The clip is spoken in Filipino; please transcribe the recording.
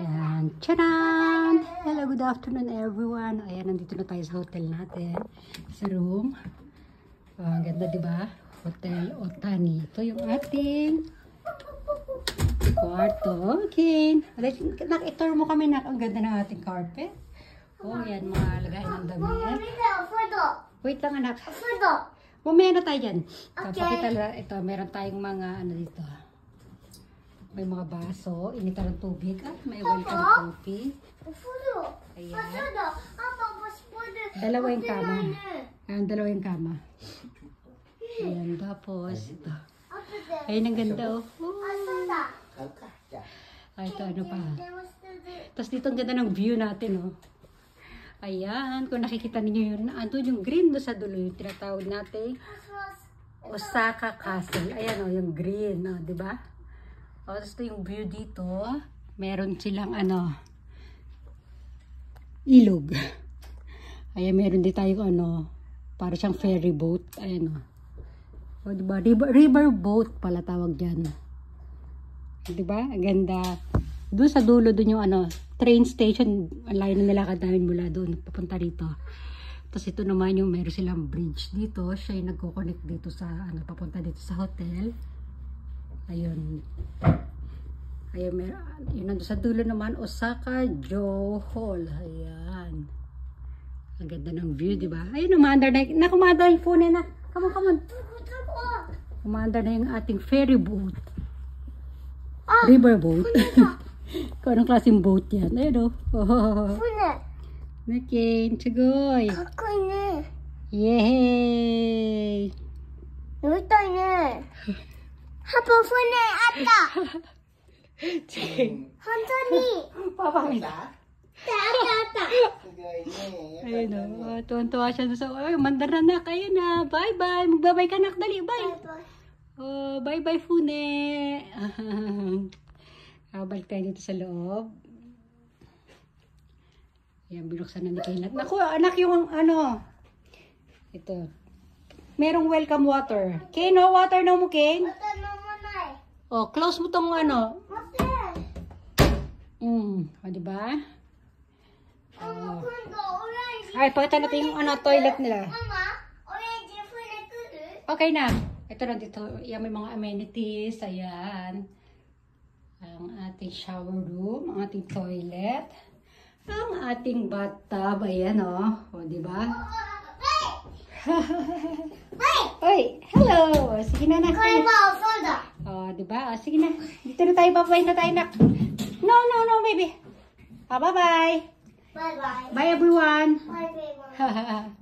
Ayan. Charan! Hello, good afternoon everyone. Ayan, nandito na tayo sa hotel natin. Sa room. Ang ganda, diba? Hotel Otani. Ito yung ating kwarto. Okay. Nak-tour mo kami, nak. Ang ganda ng ating carpet. Oh, yan. Mga lagayan ng damit. Wait lang, anak. Mamaya na tayo dyan. Pakita lang. Ito, meron tayong mga ano dito. May mga baso, initan ng tubig. At may welcome coffee. Ayan. Dalawa yung kama. Ayan, dalawa yung kama. Ayan, tapos ito. Ayan, ang ganda oh. Ay, ito ano pa. Tapos dito ang ganda ng view natin oh. Ayan, kung nakikita niyo yun, andun yung green do sa dulo, yung tinatawag natin Osaka Castle. Ayan oh, yung green, oh, di ba? O, tapos ito yung view dito. Meron silang ano, ilog. Ayan, meron din tayong ano, para siyang ferry boat. Ayan o. O, diba? River boat pala tawag dyan. Diba? Ang ganda. Doon sa dulo, doon yung ano, train station. Ang layo na nilakad namin mula doon. Papunta rito. Tapos ito naman yung meron silang bridge dito. Siya yung nagko-connect dito sa, ano, papunta dito sa hotel. Ayun. Ayun, yun nandun sa dulo naman, Osaka Joe Hall. Ayan. Ang ganda ng view, di ba? Ayun, umandar na. Nakumandar yung phone na. Come on, come on. Umandar na yung ating ferry boat. River boat. Kung anong klaseng boat yan. Ayun, oh. Okay, tsugoy. Yay! ハポ船あった。本当に。パパ見た？あったあった。すごいね。 Ayun o. Tuwan-tuwa siya doon sa... Ay, mandar na nak. Ayun na. Bye-bye. Magbabay ka nak. Dali. Bye. Oh, bye-bye Fune. Balik tayo dito sa loob. Ayan, binuksan na ni Kayla. Naku, anak yung ano. Ito. Merong welcome water. Kane, no water no mo, Kane? Oh, close mo tong ano. O, diba? Ay, pakita natin yung ano, toilet nila. Okay na. Ito na dito. Yan, may mga amenities. Ayan. Ang ating shower room. Ang ating toilet. Ang ating bathtub. Ayan, o. O, diba? Oy, hello. Sige na, nak. Oh, diba? Oh, sige na. Dito na tayo. Bye-bye na tayo, nak. No, baby. Oh, bye-bye. Bye bye. Bye, everyone. Bye everyone.